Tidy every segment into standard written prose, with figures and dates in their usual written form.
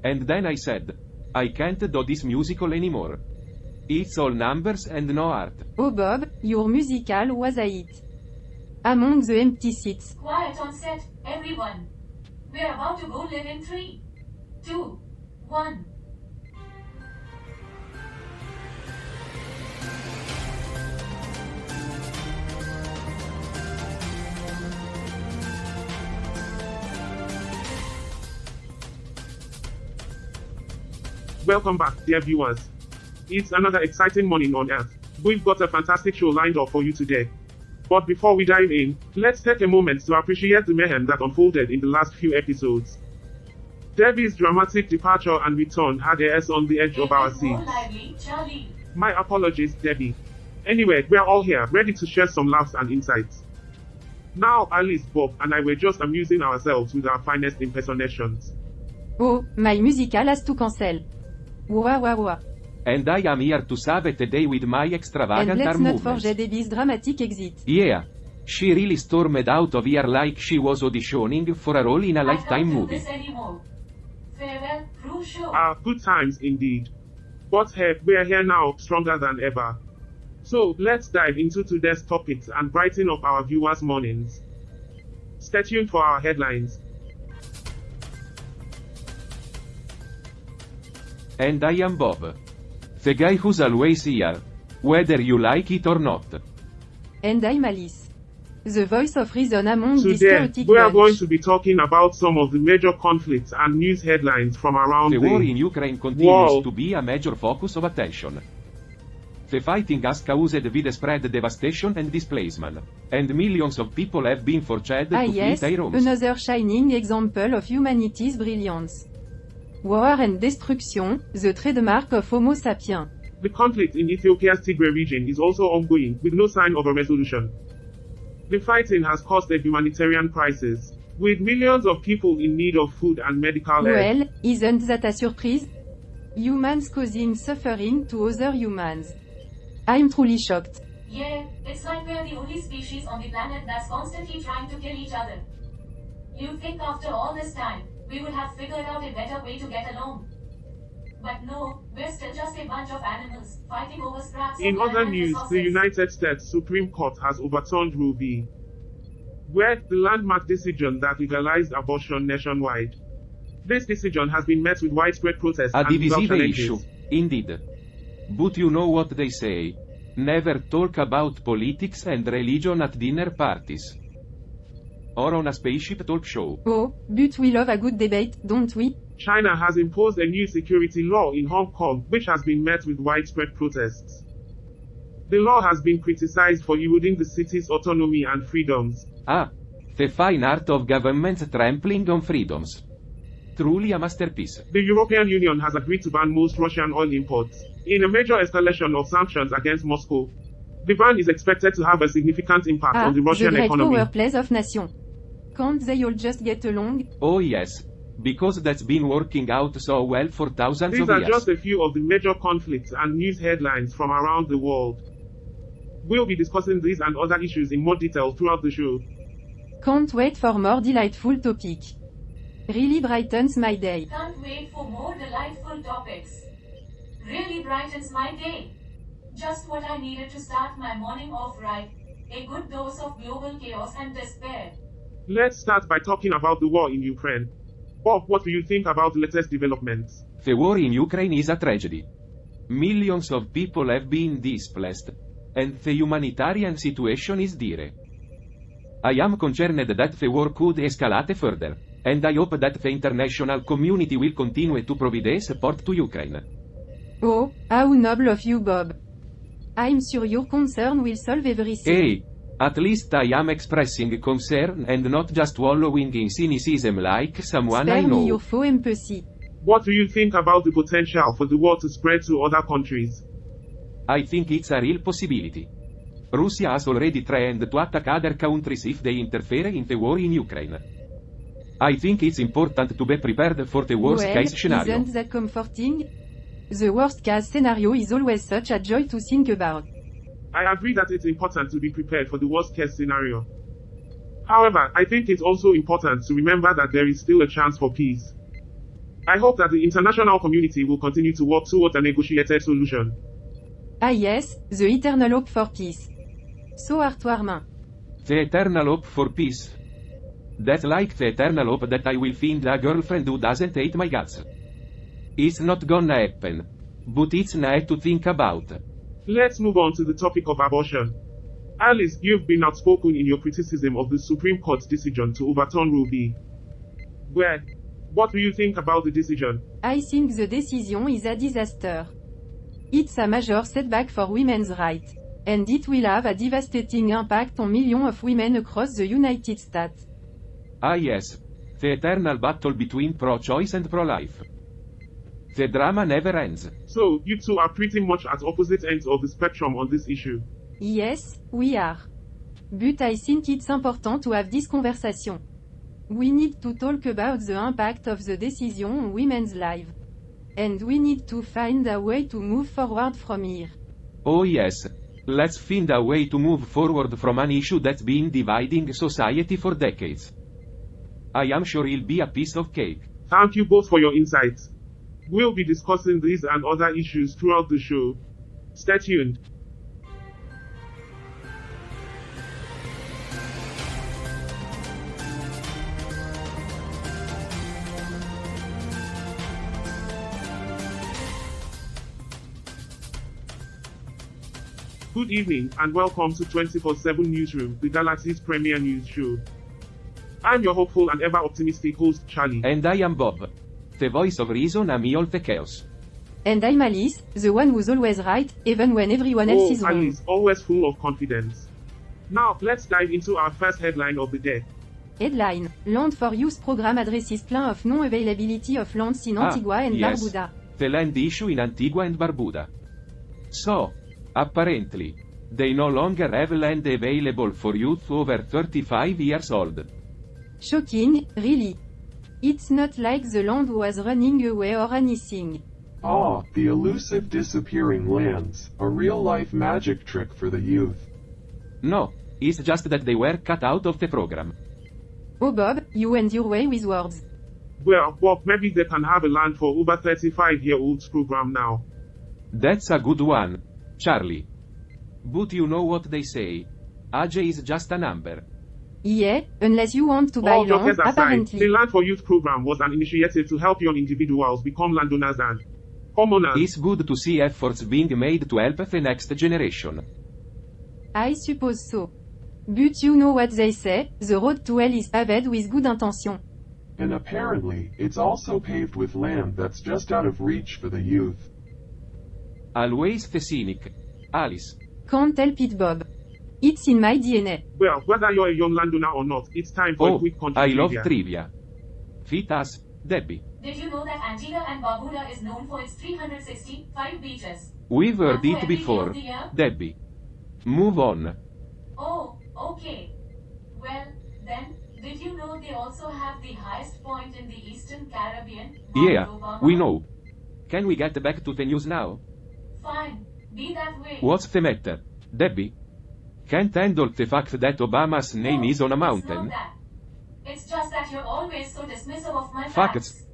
And then I said, I can't do this musical anymore. It's all numbers and no art. Oh Bob, your musical was a hit. Among the empty seats. Quiet on set, everyone. We're about to go live in 3, 2, 1. Welcome back, dear viewers. It's another exciting morning on Earth. We've got a fantastic show lined up for you today. But before we dive in, let's take a moment to appreciate the mayhem that unfolded in the last few episodes. Debbie's dramatic departure and return had us on the edge of our seats. My apologies, Debbie. Anyway, we're all here, ready to share some laughs and insights. Now, Alice, Bob, and I were just amusing ourselves with our finest impersonations. Oh, my musical has to cancel. Wah wah wah. And I am here to save the day with my extravagant And let's arm not movements. forget Debbie's dramatic exit. Yeah. She really stormed out of here like she was auditioning for a role in a Lifetime movie. Farewell, crew show. Good times indeed. But hey, we're here now, stronger than ever. So, let's dive into today's topics and brighten up our viewers' mornings. Stay tuned for our headlines. And I am Bob. The guy who's always here. Whether you like it or not. And I'm Alice. The voice of reason among this Today, chaotic we are bunch. going to be talking about some of the major conflicts and news headlines from around The the war in Ukraine continues world. to be a major focus of attention. The fighting has caused widespread devastation and displacement. And millions of people have been forced to flee Yes, their homes. another shining example of humanity's brilliance. War and destruction, the trademark of Homo sapiens. The conflict in Ethiopia's Tigray region is also ongoing, with no sign of a resolution. The fighting has caused a humanitarian crisis, with millions of people in need of food and medical aid. Well, isn't that a surprise? Humans causing suffering to other humans. I'm truly shocked. Yeah, it's like we're the only species on the planet that's constantly trying to kill each other. You'd think after all this time, we would have figured out a better way to get along. But no, we're still just a bunch of animals, fighting over scraps In of other land and news, resources. the United States Supreme Court has overturned Roe v. Wade, the landmark decision that legalized abortion nationwide. This decision has been met with widespread protests A and legal divisive challenges. issue. Indeed. But you know what they say. Never talk about politics and religion at dinner parties. Or on a spaceship talk show. Oh, but we love a good debate, don't we? China has imposed a new security law in Hong Kong, which has been met with widespread protests. The law has been criticized for eroding the city's autonomy and freedoms. Ah. The fine art of government trampling on freedoms. Truly a masterpiece. The European Union has agreed to ban most Russian oil imports, in a major escalation of sanctions against Moscow. The ban is expected to have a significant impact on the Russian great economy. power plays of nation. Can't they all just get along? Oh yes. Because that's been working out so well for thousands These of are years. just a few of the major conflicts and news headlines from around the world. We'll be discussing these and other issues in more detail throughout the show. Can't wait for more delightful topic. Really brightens my day. Can't wait for more delightful topics. Really brightens my day. Just what I needed to start my morning off right. A good dose of global chaos and despair. Let's start by talking about the war in Ukraine. Bob, what do you think about the latest developments? The war in Ukraine is a tragedy. Millions of people have been displaced. And the humanitarian situation is dire. I am concerned that the war could escalate further. And I hope that the international community will continue to provide support to Ukraine. Oh, how noble of you, Bob. I'm sure your concern will solve everything. Hey, at least I am expressing concern and not just wallowing in cynicism like someone I Spare me know. your faux empathy. What do you think about the potential for the war to spread to other countries? I think it's a real possibility. Russia has already threatened to attack other countries if they interfere in the war in Ukraine. I think it's important to be prepared for the worst Well, case scenario. isn't that comforting? The worst case scenario is always such a joy to think about. I agree that it's important to be prepared for the worst case scenario. However, I think it's also important to remember that there is still a chance for peace. I hope that the international community will continue to work towards a negotiated solution. Ah yes, the eternal hope for peace. So Artoirmin. The eternal hope for peace. That's like the eternal hope that I will find a girlfriend who doesn't hate my guts. It's not gonna happen. But it's nice to think about. Let's move on to the topic of abortion. Alice, you've been outspoken in your criticism of the Supreme Court's decision to overturn Roe v. Wade. What do you think about the decision? I think the decision is a disaster. It's a major setback for women's rights. And it will have a devastating impact on millions of women across the United States. Ah yes. The eternal battle between pro-choice and pro-life. The drama never ends. So, you two are pretty much at opposite ends of the spectrum on this issue. Yes, we are. But I think it's important to have this conversation. We need to talk about the impact of the decision on women's lives. And we need to find a way to move forward from here. Oh yes. Let's find a way to move forward from an issue that's been dividing society for decades. I am sure it'll be a piece of cake. Thank you both for your insights. We'll be discussing these and other issues throughout the show. Stay tuned. Good evening and welcome to 24/7 Newsroom, the Galaxy's premier news show. I'm your hopeful and ever optimistic host, Charlie. And I am Bob. The voice of reason amid all the chaos. And I'm Alice, the one who's always right, even when everyone else is wrong. Alice, always full of confidence. Now, let's dive into our first headline of the day. Headline: Land for Use program addresses plan of non-availability of lands in Antigua and yes. Barbuda. The land issue in Antigua and Barbuda. So, apparently, they no longer have land available for youth over 35 years old. Shocking, really. It's not like the land was running away or anything. Ah, the elusive disappearing lands, a real-life magic trick for the youth. No, it's just that they were cut out of the program. Oh Bob, you and your way with words. Well, Bob, maybe they can have a land for over 35-year-olds program now. That's a good one, Charlie. But you know what they say. Age is just a number. Yeah, unless you want to buy All land, jokes aside, apparently. the Land for Youth program was an initiative to help young individuals become landowners and homeowners. It's good to see efforts being made to help the next generation. I suppose so. But you know what they say, the road to hell is paved with good intention. And apparently, it's also paved with land that's just out of reach for the youth. Always the cynic. Alice. Can't help it, Bob. It's in my DNA. Well, whether you're a young landowner or not, it's time for a quick country I love trivia. Fit us, Debbie. Did you know that Antigua and Barbuda is known for its 365 beaches? We've heard And for it every before, day of the year? Debbie. Move on. Oh, okay. Well, then, did you know they also have the highest point in the Eastern Caribbean? Mount Yeah, Obama? we know. Can we get back to the news now? Fine, be that way. What's the matter, Debbie? Can't handle the fact that Obama's name is on a It's not mountain. that. It's just that you're always so dismissive of my Facts.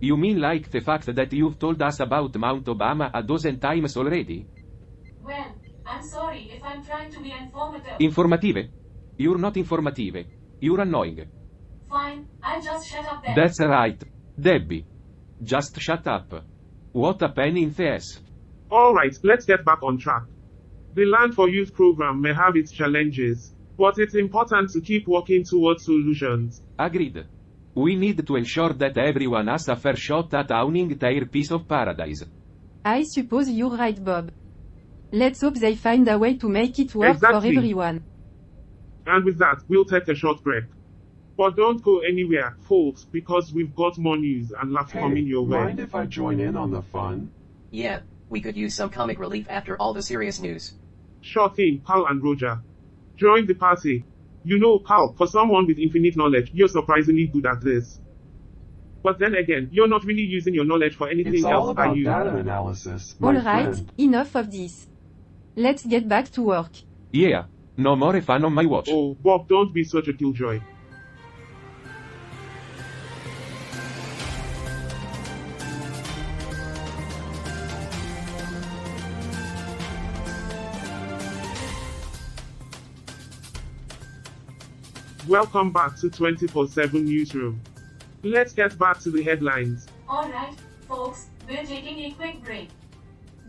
You mean like the fact that you've told us about Mount Obama a dozen times already? Well, I'm sorry if I'm trying to be informative. Informative? You're not informative. You're annoying. Fine, I'll just shut up then. That's right, Debbie. Just shut up. What a pain in the ass. Alright, let's get back on track. The Land for Youth program may have its challenges, but it's important to keep working towards solutions. Agreed. We need to ensure that everyone has a fair shot at owning their piece of paradise. I suppose you're right, Bob. Let's hope they find a way to make it work for Exactly. everyone. And with that, we'll take a short break. But don't go anywhere, folks, because we've got more news and laughs Hey, coming your way. mind if I join in on the fun? Yeah, we could use some comic relief after all the serious news. Sure thing, Pal and Roger. Join the party. You know, Pal, for someone with infinite knowledge, you're surprisingly good at this. But then again, you're not really using your knowledge for anything It's all else, are about you? data analysis, my Alright, friend. enough of this. Let's get back to work. Yeah, no more fun on my watch. Oh, Bob, don't be such a killjoy. Welcome back to 24/7 Newsroom. Let's get back to the headlines. Alright, folks, we're taking a quick break.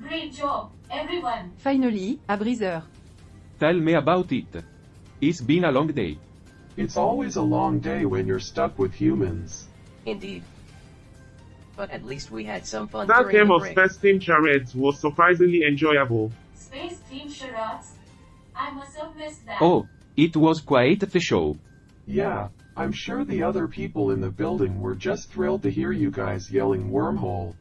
Great job, everyone. Finally, a breather. Tell me about it. It's been a long day. It's always a long day when you're stuck with humans. Indeed. But at least we had some fun That during game the of break. space-themed charades was surprisingly enjoyable. Space-themed charades? I must have missed that. Oh, it was quite the show. Yeah, I'm sure the other people in the building were just thrilled to hear you guys yelling wormhole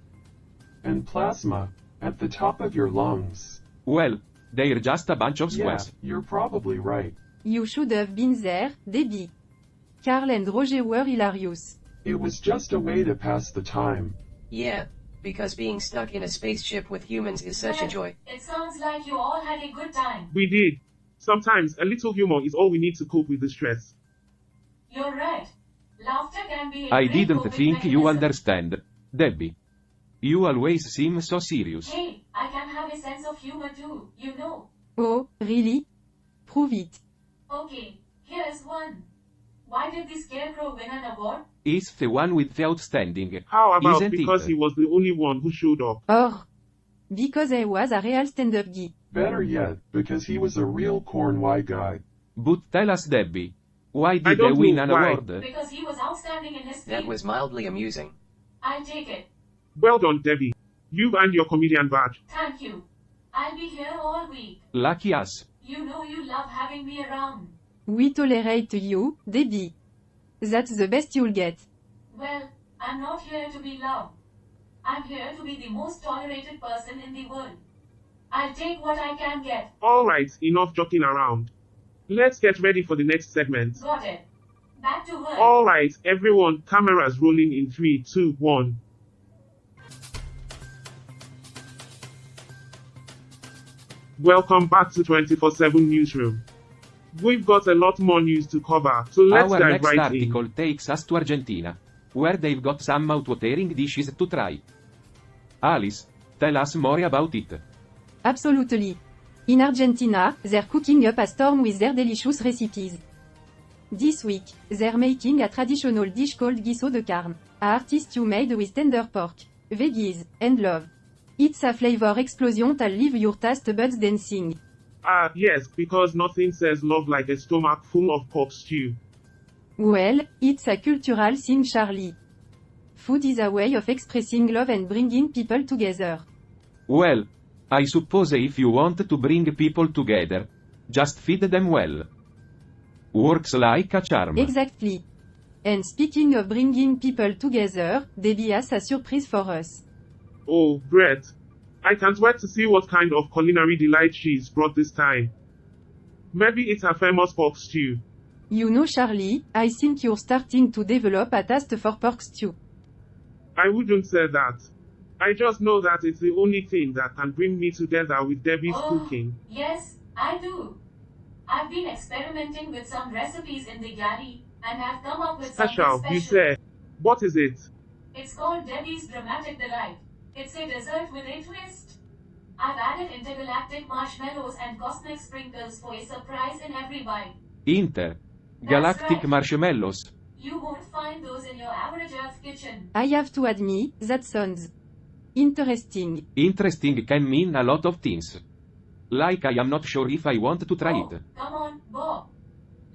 and plasma at the top of your lungs. Well, they're just a bunch of Yeah, squares. you're probably right. You should have been there, Debbie. Carl and Roger were hilarious. It was just a way to pass the time. Yeah, because being stuck in a spaceship with humans is such a Well, joy. It sounds like you all had a good time. We did. Sometimes a little humor is all we need to cope with the stress. You're right. Laughter can be a I great didn't coping think you mechanism. understand, Debbie. You always seem so serious. Hey, I can have a sense of humor too, you know. Oh, really? Prove it. Okay, here's one. Why did the Scarecrow win an award? It's the one with the outstanding. How about Isn't because it? he was the only one who showed up? Or, because I was a real stand-up geek. Better yet, because he was a real Cornwall guy. But tell us, Debbie, why I did they don't win know an why. award? Because he was outstanding in his That field. was mildly amusing. I'll take it. Well done, Debbie. You've earned your comedian badge. Thank you. I'll be here all week. Lucky us. You know you love having me around. We tolerate you, Debbie. That's the best you'll get. Well, I'm not here to be loved. I'm here to be the most tolerated person in the world. I'll take what I can get. Alright, enough joking around. Let's get ready for the next segment. Got it. Back to work. Alright, everyone, cameras rolling in 3, 2, 1. Welcome back to 24/7 Newsroom. We've got a lot more news to cover, so let's Our dive next right article in. takes us to Argentina, where they've got some mouth-watering dishes to try. Alice, tell us more about it. Absolutely. In Argentina, they're cooking up a storm with their delicious recipes. This week, they're making a traditional dish called guiso de carne, a hearty stew made with tender pork, veggies, and love. It's a flavor explosion that'll leave your taste buds dancing. Ah, yes, because nothing says love like a stomach full of pork stew. Well, it's a cultural thing, Charlie. Food is a way of expressing love and bringing people together. Well, I suppose if you want to bring people together, just feed them well. Works like a charm. Exactly. And speaking of bringing people together, Debbie has a surprise for us. Oh, Brett. I can't wait to see what kind of culinary delight she's brought this time. Maybe it's her famous pork stew. You know, Charlie, I think you're starting to develop a taste for pork stew. I wouldn't say that. I just know that it's the only thing that can bring me together with Debbie's Oh, cooking. yes, I do. I've been experimenting with some recipes in the galley, and I've come up with Special, something you special. say. What is it? It's called Debbie's Dramatic Delight. It's a dessert with a twist. I've added intergalactic marshmallows and cosmic sprinkles for a surprise in every bite. Galactic right. marshmallows. You won't find those in your average Earth kitchen. I have to admit, that sounds interesting. Interesting can mean a lot of things. Like I am not sure if I want to try Oh, it. come on, Bob.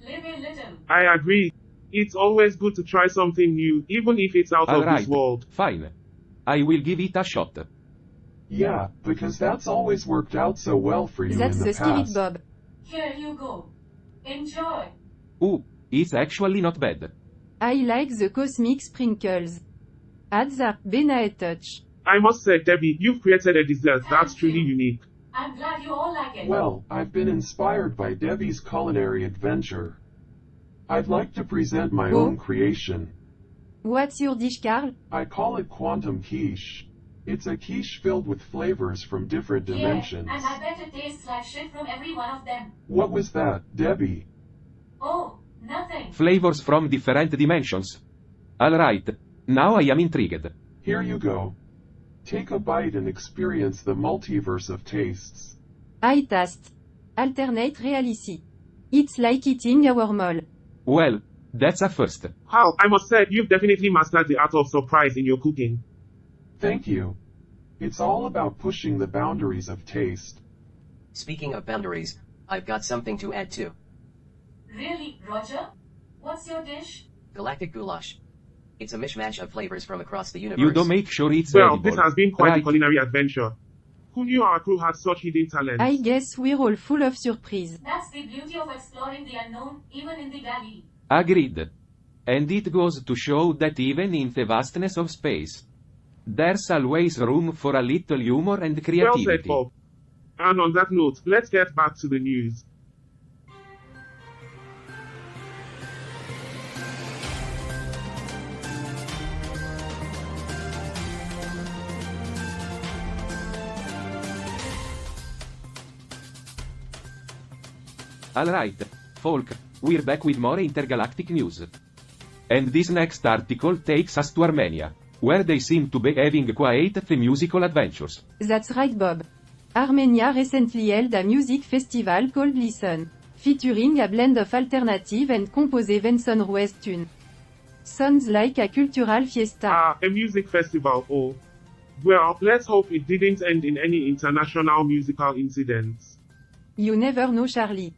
Live a little. I agree. It's always good to try something new, even if it's out of Alright, this world. fine. I will give it a shot. Yeah, because that's always worked out so well for you That's in the the spirit, past. Bob. Here you go. Enjoy. Ooh, it's actually not bad. I like the cosmic sprinkles. Add the banana touch. I must say, Debbie, you've created a dessert that's Thank truly you. unique. I'm glad you all like it. Well, I've been inspired by Debbie's culinary adventure. I'd like to present my Oh. own creation. What's your dish, Carl? I call it quantum quiche. It's a quiche filled with flavors from different yeah, dimensions. and I bet it tastes like shit from every one of them. What was that, Debbie? Oh, nothing. Flavors from different dimensions. Alright, now I am intrigued. Here you go. Take a bite and experience the multiverse of tastes. I taste. Alternate reality. It's like eating a wormhole. Well, that's a first. Hal, I must say, you've definitely mastered the art of surprise in your cooking. Thank you. It's all about pushing the boundaries of taste. Speaking of boundaries, I've got something to add too. Really, Roger? What's your dish? Galactic goulash. It's a mishmash of flavors from across the universe. You do make sure it's Well, edible. this has been quite a right? culinary adventure. Who knew our crew had such hidden talents? I guess we're all full of surprise. That's the beauty of exploring the unknown, even in the galley. Agreed. And it goes to show that even in the vastness of space, there's always room for a little humor and Well creativity. said, Bob. And on that note, let's get back to the news. Alright, folk, we're back with more intergalactic news. And this next article takes us to Armenia, where they seem to be having quite the musical adventures. That's right, Bob. Armenia recently held a music festival called Listen, featuring a blend of alternative and composé Venson Ruiz tune. Sounds like a cultural fiesta. Ah, a music festival, oh. Well, let's hope it didn't end in any international musical incidents. You never know, Charlie.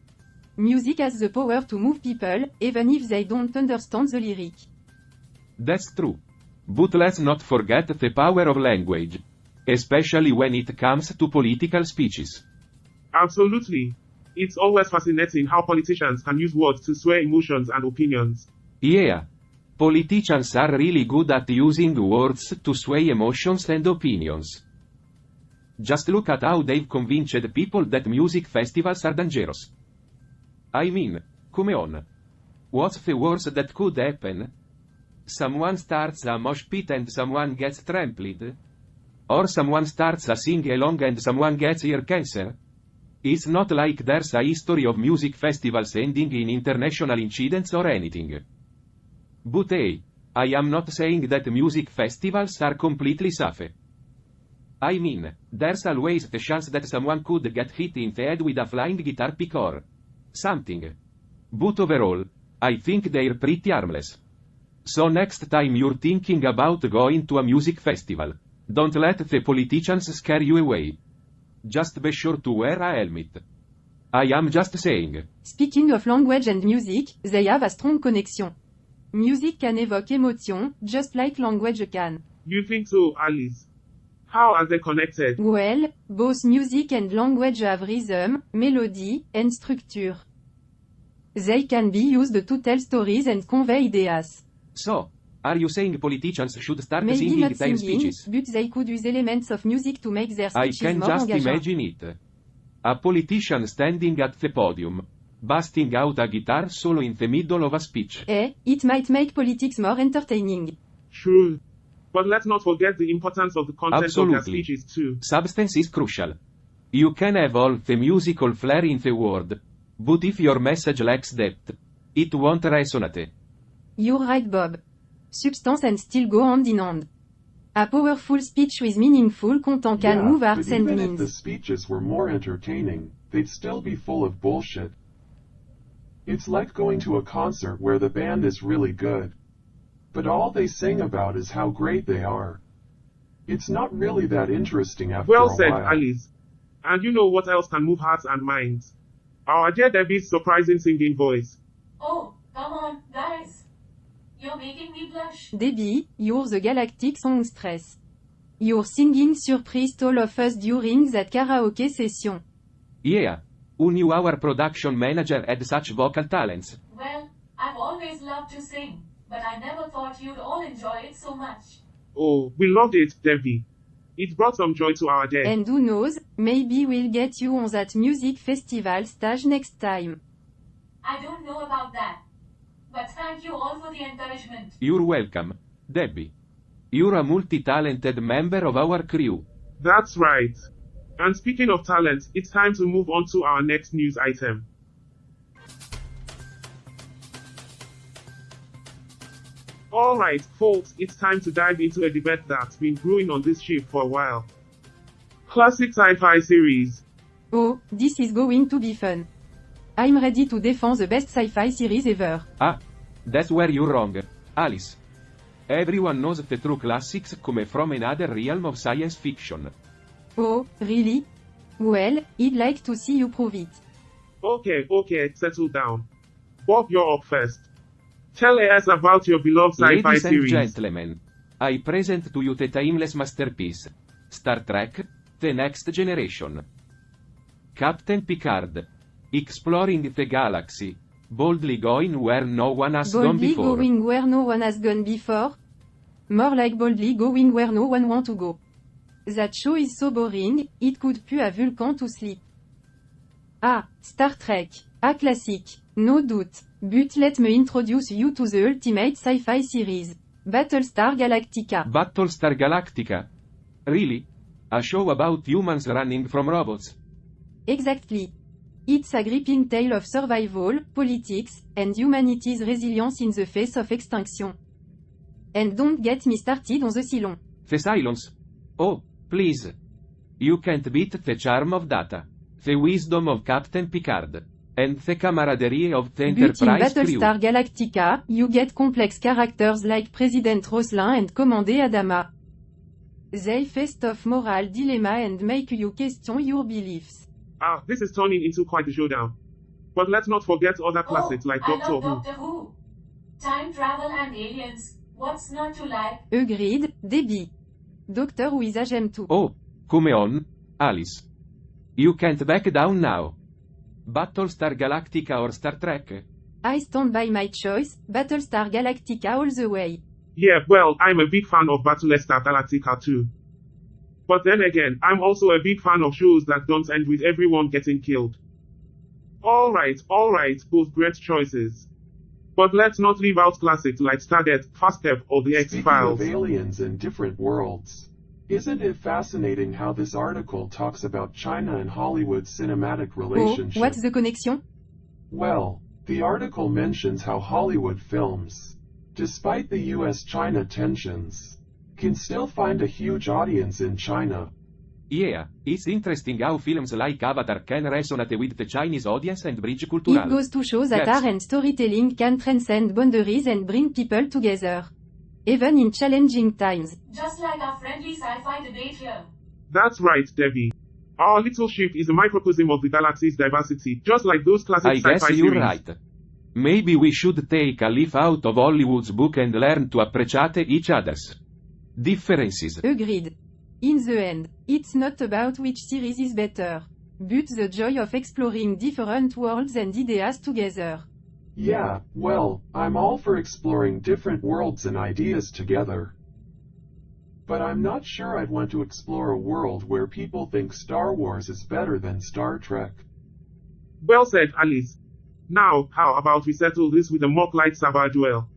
Music has the power to move people, even if they don't understand the lyric. That's true. But let's not forget the power of language, especially when it comes to political speeches. Absolutely. It's always fascinating how politicians can use words to sway emotions and opinions. Yeah. Politicians are really good at using words to sway emotions and opinions. Just look at how they've convinced people that music festivals are dangerous. I mean, come on. What's the worst that could happen? Someone starts a mosh pit and someone gets trampled? Or someone starts a sing-along and someone gets ear cancer? It's not like there's a history of music festivals ending in international incidents or anything. But hey, I am not saying that music festivals are completely safe. I mean, there's always the chance that someone could get hit in the head with a flying guitar pick or something. But overall, I think they're pretty harmless. So next time you're thinking about going to a music festival, don't let the politicians scare you away. Just be sure to wear a helmet. I am just saying. Speaking of language and music, they have a strong connection. Music can evoke emotion, just like language can. You think so, Alice? How are they connected? Well, both music and language have rhythm, melody, and structure. They can be used to tell stories and convey ideas. So, are you saying politicians should start Maybe singing not their singing, speeches? but they could use elements of music to make their I speeches can more just engaging. imagine it. A politician standing at the podium, busting out a guitar solo in the middle of a speech. It might make politics more entertaining. True. But let's not forget the importance of the content of their Absolutely. speeches too. Substance is crucial. You can have all the musical flair in the world, but if your message lacks depth, it won't resonate. You're right, Bob. Substance and still go hand in hand. A powerful speech with meaningful content can move but hearts and even if the minds. speeches were more entertaining, they'd still be full of bullshit. It's like going to a concert where the band is really good, but all they sing about is how great they are. It's not really that interesting after Well a said, while. Alice. And you know what else can move hearts and minds? Our dear Debbie's surprising singing voice. Oh, come on, guys. You're making me blush. Debbie, you're the galactic songstress. Your singing surprised all of us during that karaoke session. Yeah. Who knew our production manager had such vocal talents? Well, I've always loved to sing, but I never thought you'd all enjoy it so much. Oh, we loved it, Debbie. It brought some joy to our day. And who knows, maybe we'll get you on that music festival stage next time. I don't know about that. But thank you all for the encouragement. You're welcome, Debbie. You're a multi-talented member of our crew. That's right. And speaking of talent, it's time to move on to our next news item. Alright, folks, it's time to dive into a debate that's been brewing on this ship for a while. Classic sci-fi series. Oh, this is going to be fun. I'm ready to defend the best sci-fi series ever. Ah, that's where you're wrong, Alice. Everyone knows the true classics come from another realm of science fiction. Oh, really? Well, I'd like to see you prove it. Okay, settle down. Bob, you're up first. Tell us about your beloved sci-fi Ladies and series. gentlemen, I present to you the timeless masterpiece, Star Trek, The Next Generation. Captain Picard. Exploring the galaxy, boldly going where no one has gone Boldly before. going where no one has gone before? More like boldly going where no one want to go. That show is so boring, it could put a Vulcan to sleep. Ah, Star Trek. A classic. No doubt. But let me introduce you to the ultimate sci-fi series. Battlestar Galactica. Battlestar Galactica. Really? A show about humans running from robots? Exactly. It's a gripping tale of survival, politics, and humanity's resilience in the face of extinction. And don't get me started on the Cylon. The Cylons? Oh, please. You can't beat the charm of Data, the wisdom of Captain Picard, and the camaraderie of the But in Enterprise crew. Battlestar Galactica, you get complex characters like President Roslin and Commander Adama. They face off moral dilemma and make you question your beliefs. Ah, this is turning into quite a showdown. But let's not forget other classics like I Doctor love Who. Doctor Who. Time travel and aliens. What's not to like? Agreed, Debbie. Doctor Who is a gem too. Oh, come on, Alice. You can't back down now. Battlestar Galactica or Star Trek? I stand by my choice, Battlestar Galactica all the way. Yeah, well, I'm a big fan of Battlestar Galactica too. But then again, I'm also a big fan of shows that don't end with everyone getting killed. Alright, both great choices. But let's not leave out classics like Stargate, Fast Step, or The X-Files. Speaking of aliens in different worlds, isn't it fascinating how this article talks about China and Hollywood's cinematic Oh, relationship? what's the connection? Well, the article mentions how Hollywood films, despite the US-China tensions, can still find a huge audience in China. Yeah, it's interesting how films like Avatar can resonate with the Chinese audience and bridge It cultural goes to show that gaps. art and storytelling can transcend boundaries and bring people together. Even in challenging times. Just like our friendly sci-fi debate here. That's right, Debbie. Our little ship is a microcosm of the galaxy's diversity, just like those classic I sci-fi guess series. you're right. Maybe we should take a leaf out of Hollywood's book and learn to appreciate each other's differences. Agreed. In the end, it's not about which series is better, but the joy of exploring different worlds and ideas together. Yeah, well, I'm all for exploring different worlds and ideas together. But I'm not sure I'd want to explore a world where people think Star Wars is better than Star Trek. Well said, Alice. Now, how about we settle this with a mock light saber duel?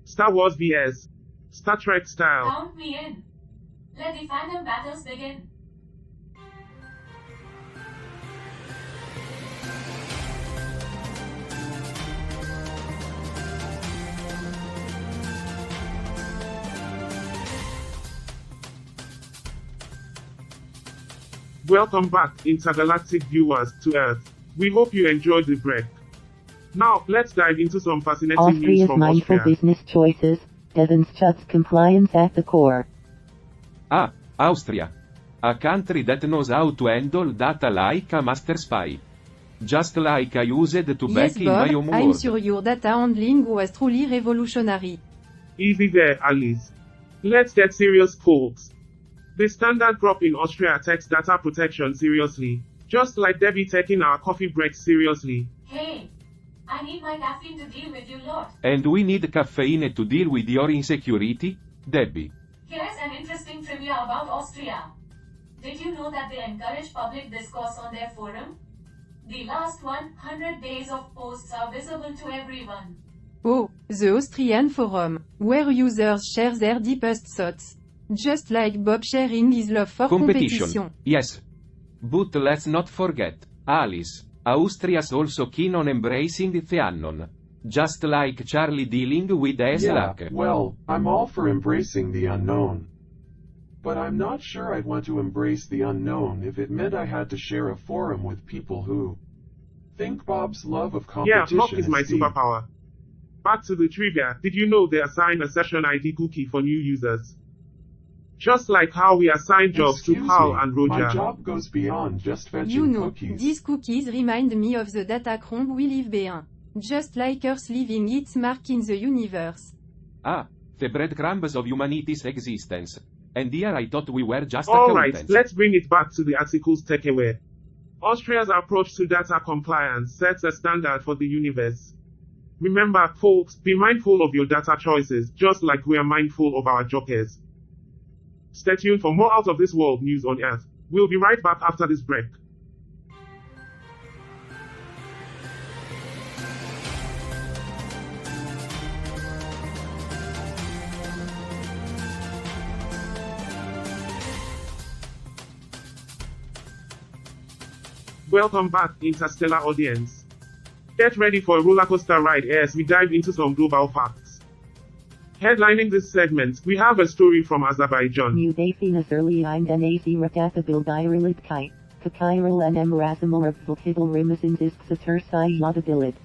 Star Wars vs. Star Trek style. Count me in. Let the fandom battles begin. Welcome back, intergalactic viewers, to Earth. We hope you enjoyed the break. Now, let's dive into some fascinating news Austria's from mindful Austria. business choices, demonstrates compliance at the core. Ah, Austria. A country that knows how to handle data like a master spy. Just like I used to Yes, back in my Bob, home I'm world. sure your data handling was truly revolutionary. Easy there, Alice. Let's get serious, folks. The standard crop in Austria takes data protection seriously, just like Debbie taking our coffee break seriously. Hey, I need my caffeine to deal with you lot. And we need caffeine to deal with your insecurity, Debbie. Here's an interesting trivia about Austria. Did you know that they encourage public discourse on their forum? The last 100 days of posts are visible to everyone. Oh, the Austrian forum, where users share their deepest thoughts. Just like Bob sharing his love for competition. Yes. But let's not forget, Alice, Austria's also keen on embracing the unknown. Just like Charlie dealing with Yeah, Slack. well, I'm all for embracing the unknown. But I'm not sure I'd want to embrace the unknown if it meant I had to share a forum with people who think Bob's love of Yeah, competition luck is my deep. superpower. Back to the trivia, did you know they assign a session ID cookie for new users? Just like how we assign jobs to Excuse Paul me, and my Roger. job goes beyond just fetching You know, cookies. these cookies remind me of the datacron we live behind. Just like Earth leaving its mark in the universe. Ah, the breadcrumbs of humanity's existence. And here I thought we were just Alright, accountants. let's bring it back to the article's takeaway. Austria's approach to data compliance sets a standard for the universe. Remember, folks, be mindful of your data choices, just like we are mindful of our jokers. Stay tuned for more out of this world news on Earth. We'll be right back after this break. Welcome back, interstellar audience. Get ready for a rollercoaster ride as we dive into some global facts. Headlining this segment, we have a story from Azerbaijan. Mudafinas early den AC Recapabilitkeit, Kakiral and Emrasimor of Huddle Rimisins is Xatursai Yadabilit.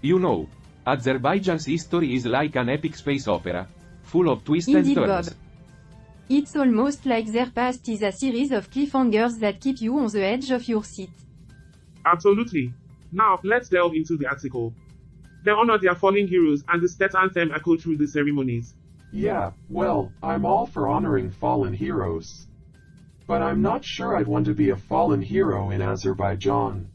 You know, Azerbaijan's history is like an epic space opera, full of twists Indeed, and Bob. turns. It's almost like their past is a series of cliffhangers that keep you on the edge of your seat. Absolutely. Now, let's delve into the article. They honor their fallen heroes and the state anthem echoed through the ceremonies. Yeah, well, I'm all for honoring fallen heroes. But I'm not sure I'd want to be a fallen hero in Azerbaijan.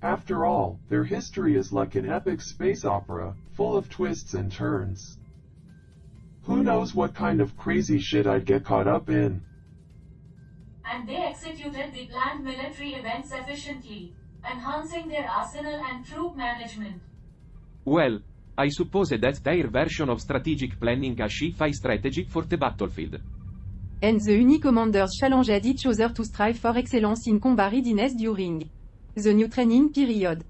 After all, their history is like an epic space opera, full of twists and turns. Who knows what kind of crazy shit I'd get caught up in. And they executed the planned military events efficiently, enhancing their arsenal and troop management. Well, I suppose that's their version of strategic planning a sci-fi strategy for the battlefield. And the Uni commanders challenged each other to strive for excellence in combat readiness during the new training period.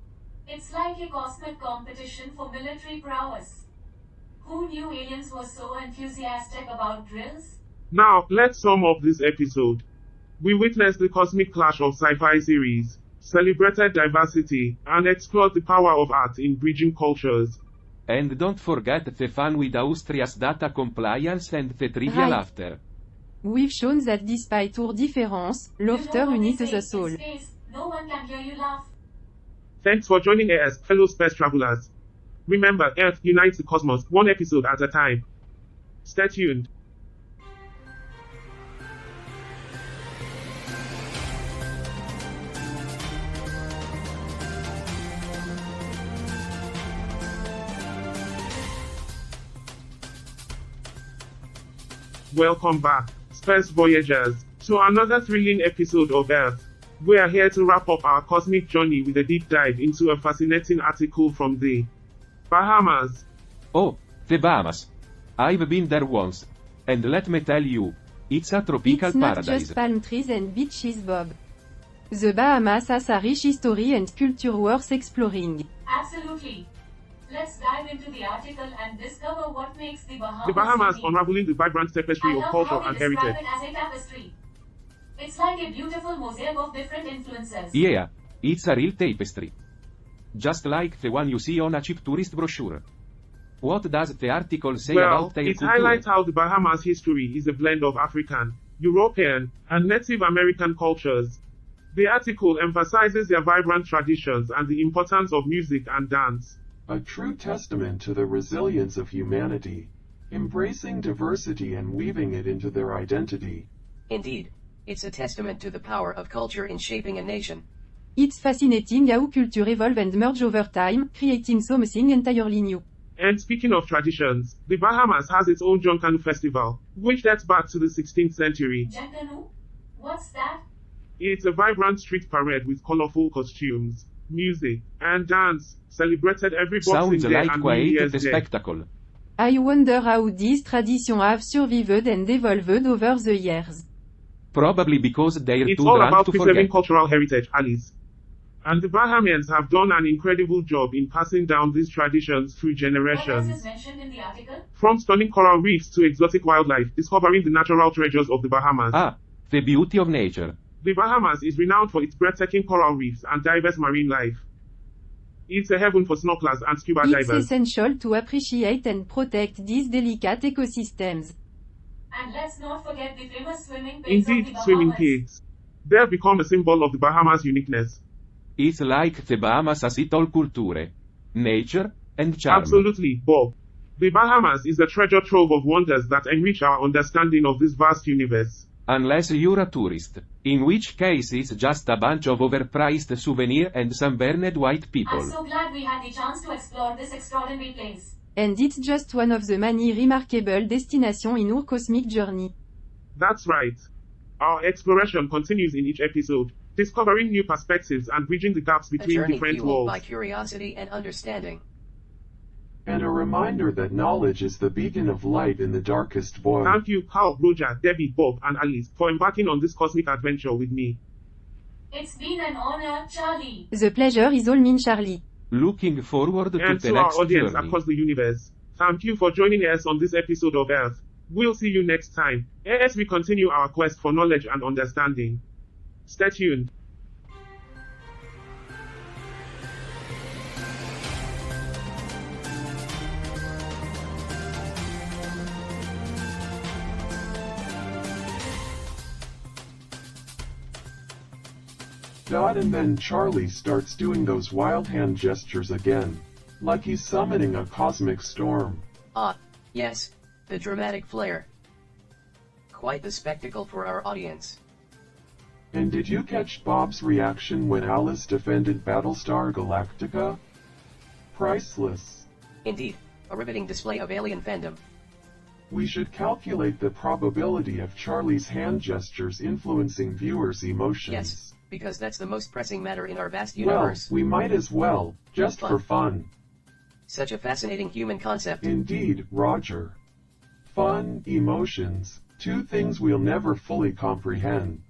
It's like a cosmic competition for military prowess. Who knew aliens were so enthusiastic about drills? Now, let's sum up this episode. We witnessed the cosmic clash of sci-fi series, celebrated diversity, and explored the power of art in bridging cultures. And don't forget the fun with Austria's data compliance and the trivial Right. laughter. We've shown that despite our difference, laughter You know what unites they say, the soul. in space, no one can hear you laugh. Thanks for joining us, fellow space travelers. Remember, Earth unites the cosmos, one episode at a time. Stay tuned. Welcome back, Space Voyagers, to another thrilling episode of Earth. We are here to wrap up our cosmic journey with a deep dive into a fascinating article from the Bahamas. Oh, the Bahamas. I've been there once. And let me tell you, it's a tropical It's not paradise. just palm trees and beaches, Bob. The Bahamas has a rich history and culture worth exploring. Absolutely. Let's dive into the article and discover what makes the Bahamas The Bahamas unique. unraveling the vibrant tapestry I of love culture how and they describe heritage. it as a tapestry. It's like a beautiful mosaic of different influences. Yeah, it's a real tapestry. Just like the one you see on a cheap tourist brochure. What does the article say Well, about their it culture? highlights how the Bahamas' history is a blend of African, European, and Native American cultures. The article emphasizes their vibrant traditions and the importance of music and dance. A true testament to the resilience of humanity, embracing diversity and weaving it into their identity. Indeed. It's a testament to the power of culture in shaping a nation. It's fascinating how culture evolve and merge over time, creating something entirely new. And speaking of traditions, the Bahamas has its own Jonkanu festival, which dates back to the 16th century. Jankanu? What's that? It's a vibrant street parade with colorful costumes, music, and dance, celebrated every Boxing Sounds Day like and New quite Year's the Day. spectacle. I wonder how these traditions have survived and evolved over the years. Probably because they're It's too all drunk about to preserving forget. cultural heritage, Alice. And the Bahamians have done an incredible job in passing down these traditions through What else is generations. mentioned in the article? From stunning coral reefs to exotic wildlife, discovering the natural treasures of the Bahamas. Ah, the beauty of nature. The Bahamas is renowned for its breathtaking coral reefs and diverse marine life. It's a heaven for snorkelers and scuba It's divers. essential to appreciate and protect these delicate ecosystems. And let's not forget the famous swimming pigs of the Indeed, Bahamas. swimming pigs. They've become a symbol of the Bahamas' uniqueness. It's like the Bahamas has it all culture, nature, and charm. Absolutely, Bob. The Bahamas is a treasure trove of wonders that enrich our understanding of this vast universe. Unless you're a tourist, in which case it's just a bunch of overpriced souvenirs and some burned white people. I'm so glad we had the chance to explore this extraordinary place. And it's just one of the many remarkable destinations in our cosmic journey. That's right. Our exploration continues in each episode, discovering new perspectives and bridging the gaps A between journey different fueled by worlds. curiosity and understanding. And a reminder that knowledge is the beacon of light in the darkest void. Thank you, Carl, Roger, Debbie, Bob, and Alice, for embarking on this cosmic adventure with me. It's been an honor, Charlie. The pleasure is all mine, Charlie. Looking forward to And the to our next audience journey. across the universe, thank you for joining us on this episode of Earth. We'll see you next time, as we continue our quest for knowledge and understanding. Stay tuned. And then Charlie starts doing those wild hand gestures again, like he's summoning a cosmic storm. Ah, yes, the dramatic flair. Quite the spectacle for our audience. And did you catch Bob's reaction when Alice defended Battlestar Galactica? Priceless. Indeed, a riveting display of alien fandom. We should calculate the probability of Charlie's hand gestures influencing viewers' emotions. Yes, because that's the most pressing matter in our vast Well, universe. we might as well, just for fun. Such a fascinating human concept. Indeed, Roger. Fun, emotions, two things we'll never fully comprehend.